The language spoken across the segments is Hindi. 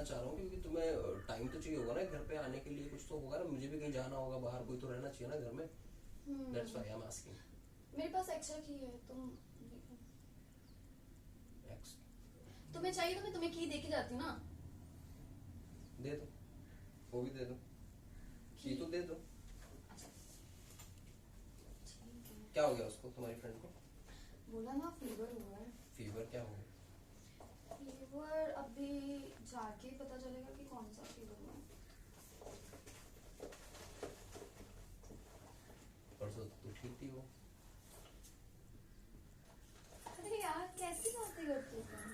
चाह रहा हूँ क्योंकि तुम्हें टाइम तो चाहिए होगा ना घर पे आने के लिए, कुछ तो होगा ना, मुझे भी कहीं जाना होगा बाहर, कोई तो रहना चाहिए ना घर में। That's why I am asking. मेरे पास एक्स्ट्रा की है, तुम्हें चाहिए तो मैं तुम्हें की दे के जाती हूँ ना। दे दो, वो भी दे दो, की तो दे दो। क्या हो गया उसको, तुम्हारी फ्रेंड को? बोला ना फीवर हुआ है। फीवर क्या हो गया? फीवर अभी जाके पता चलेगा कि कौन सा फीवर हुआ है। परसों तो ठीक थी वो। अरे यार कैसी बातें करते हो तुम,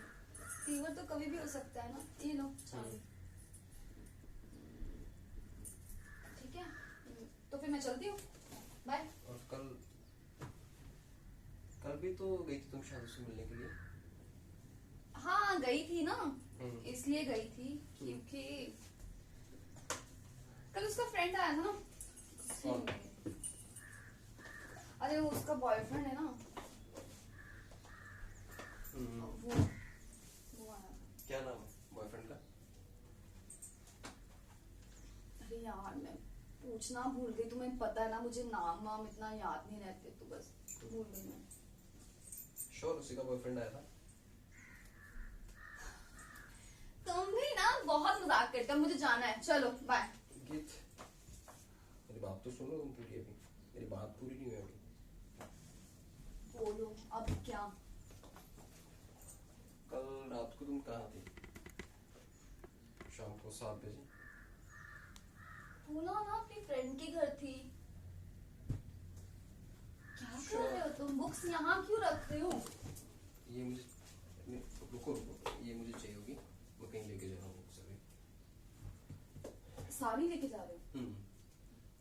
फीवर तो कभी भी हो सकता है ना। ये लो चाबी। ठीक है तो फिर मैं चलती हूँ, बाय। और कल भी तो गई थी तुम शायद उससे मिलने के लिए। हाँ गई थी ना, इसलिए गई थी क्योंकि कल उसका फ्रेंड आया था ना। कौन? अरे वो उसका बॉयफ्रेंड है ना, वो आया था। क्या नाम है बॉयफ्रेंड का? अरे यार मैं पूछना भूल गई, तुम्हें पता है ना मुझे नाम वाम इतना याद नहीं रहते, तो बस भूल गई मैं। श्योर उसी का बॉयफ्रेंड आया था? तुम भी ना बहुत मजाक करते हो, मुझे जाना है, चलो बाय। गीत, मेरी बात तो सुनो तुम पूरी, अभी मेरी बात पूरी नहीं हुई अभी। बोलो अब क्या? कल रात को तुम कहाँ थी? शाम को 7 बजे। बोला ना अपनी फ्रेंड के घर थी। क्या कर रहे हो तुम, बुक्स यहाँ क्यों रख रहे हो? ये मुझे रुको, ये मुझे चाहिए होगी, मैं कहीं लेके जा रहा हूँ बुक्स अभी। सारी लेके जा रहे हो?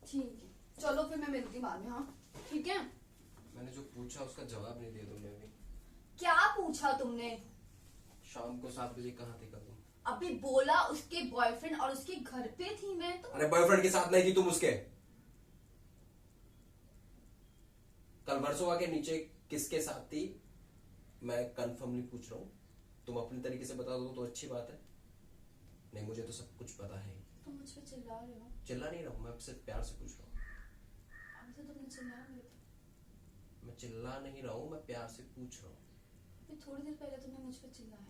ठीक है चलो फिर मैं मिलती हूँ बाद में। हाँ ठीक है। मैंने जो पूछा उसका जवाब नहीं दिया तुमने अभी। क्या पूछा तुमने? शाम को 7 बजे कहाँ थी कल तुम? अभी बोला उसके बॉयफ्रेंड और उसके घर पे थी मैं तो। अरे बॉयफ्रेंड के साथ नहीं थी तुम उसके? कल वर्सोवा के नीचे किसके साथ थी? मैं कंफर्मली पूछ रहा हूँ, तुम अपने तरीके से बता दो तो अच्छी बात है, नहीं मुझे तो सब कुछ पता है। तुम मुझ पे चिल्ला रहे हो? चिल्ला नहीं रहा हूँ, मैं सिर्फ प्यार से पूछ रहा हूँ। अभी तो तुमने चिल्ला रहे थे। मैं चिल्ला नहीं रहा हूँ, मैं प्यार से पूछ रहा हूँ। थोड़ी देर पहले तुमने मुझ पे चिल्लाया।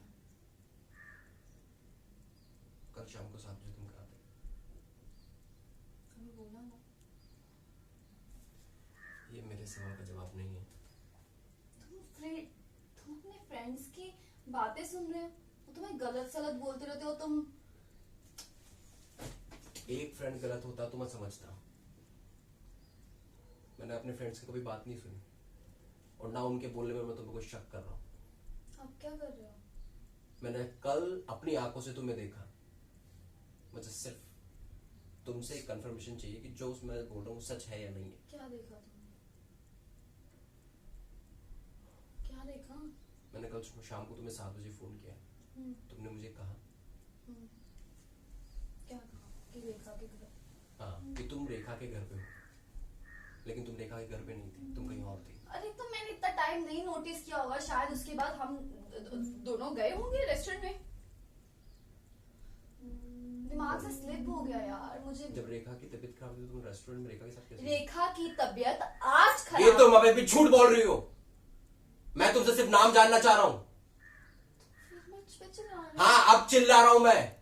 कल शाम को 7 बजे तुम कहाँ थे? अभी बोला ना। ये मेरे सवाल का जवाब नहीं है। तुम अपने फ्रेंड्स की बातें सुन रहे हो, वो तुम्हें गलत सलत बोलते रहते हो तुम। एक फ्रेंड गलत होता तो मैं समझता, मैंने अपने फ्रेंड्स की कभी बात नहीं सुनी और ना उनके बोलने में मैं तुम्हें कुछ शक कर रहा हूँ। अब क्या कर रहे हो? मैंने कल अपनी आंखों से तुम्हें देखा, मुझे सिर्फ तुमसे एक कंफर्मेशन चाहिए कि जो मैं बोल रहा हूँ सच है या नहीं है। क्या देखा तुमने? क्या देखा? मैंने कल शाम को तुम्हें 7 बजे फोन किया, तुमने मुझे कहा क्या कहा? कि रेखा के घर। हाँ कि तुम रेखा के घर पे हो, लेकिन तुम रेखा के घर पे नहीं थी, तुम कहीं और थी। अरे तो मैंने इतना टाइम नहीं नोटिस किया होगा, शायद उसके बाद हम दोनों गए होंगे रेस्टोरेंट में। दिमाग से स्लिप हो गया यार मुझे। जब रेखा की तबीयत खराब थी तुम रेस्टोरेंट में रेखा के साथ कैसे? रेखा की तबीयत आज खराब। ये तुम अभी भी झूठ बोल रही हो, मैं तुमसे सिर्फ नाम जानना चाह रहा हूँ। हाँ अब चिल्ला रहा हूँ मैं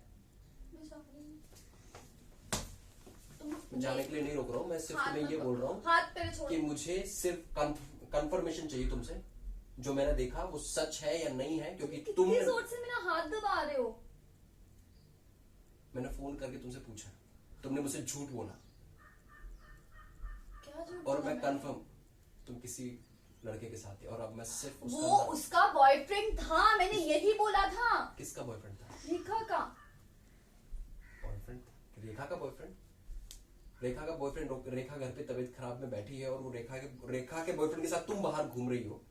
जाने के लिए नहीं रोक रहा हूँ, मैं सिर्फ तुम्हें ये बोल रहा हूँ कि मुझे सिर्फ कंफर्मेशन चाहिए तुमसे, जो मैंने देखा वो सच है या नहीं है, क्योंकि तुम जोर से मेरा हाथ दबा रहे हो। मैंने फोन करके तुमसे पूछा, तुमने मुझसे झूठ बोला। क्या झूठ? और मैं कंफर्म तुम किसी लड़के के साथ थे, और अब मैं सिर्फ वो उसका बॉयफ्रेंड था, मैंने यही बोला था। किसका बॉयफ्रेंड था? रेखा का बॉयफ्रेंड। रेखा का बॉयफ्रेंड? रेखा का बॉयफ्रेंड? रेखा घर पे तबीयत खराब में बैठी है और वो रेखा के बॉयफ्रेंड के साथ तुम बाहर घूम रही हो।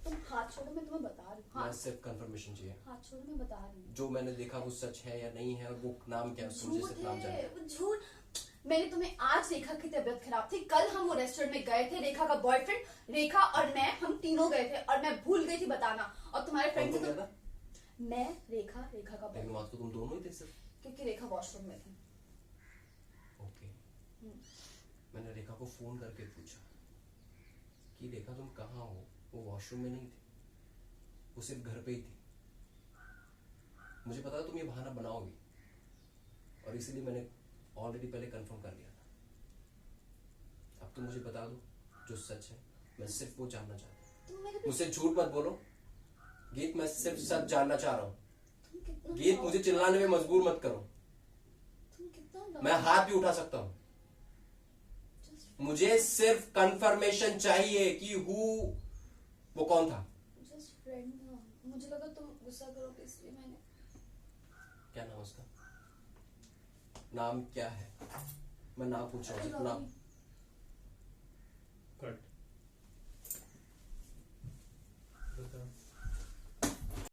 तुम हाथ छोड़ो, मैं तुम्हें बता रही हूँ। मैं सिर्फ कंफर्मेशन चाहिए। हाथ छोड़ो, मैं बता रही हूँ। जो मैंने देखा वो सच है या नहीं है, और वो नाम क्या है, मुझे सिर्फ नाम जानना है। वो झूठ। मैंने तुम्हें आज रेखा की तबीयत खराब थी, कल हम वो रेस्टोरेंट में गए थे, रेखा का बॉयफ्रेंड, रेखा और मैं, हम तीनों गए थे और मैं भूल गई थी बताना। और तुम्हारे फ्रेंड से मैं रेखा रेखा का लेकिन बॉय, वहां तो तुम दोनों ही थे सिर्फ। क्योंकि रेखा वॉशरूम में थी। ओके। हम्म, मैंने रेखा को फोन करके पूछा कि रेखा तुम कहाँ हो। वो वॉशरूम में नहीं थी, वो सिर्फ घर पे ही थी। मुझे पता था तुम ये बहाना बनाओगी, और इसीलिए मैंने ऑलरेडी पहले कंफर्म कर लिया था। अब तुम मुझे बता दो जो सच है। मैं सिर्फ वो जानना चाहता हूँ। तुम मेरे पे मुझसे झूठ मत बोलो गीत, मैं सिर्फ सच जानना चाह रहा हूँ। तुम कितना गीत, मुझे चिल्लाने में मजबूर मत करो। तुम कितना मैं हाथ भी उठा सकता हूँ। मुझे सिर्फ कंफर्मेशन चाहिए कि वो कौन था। जस्ट फ्रेंड था, मुझे लगा तुम गुस्सा करोगे इसलिए मैंने। क्या नाम उसका? नाम क्या है? मैं नाम पूछ रहा हूँ, नाम।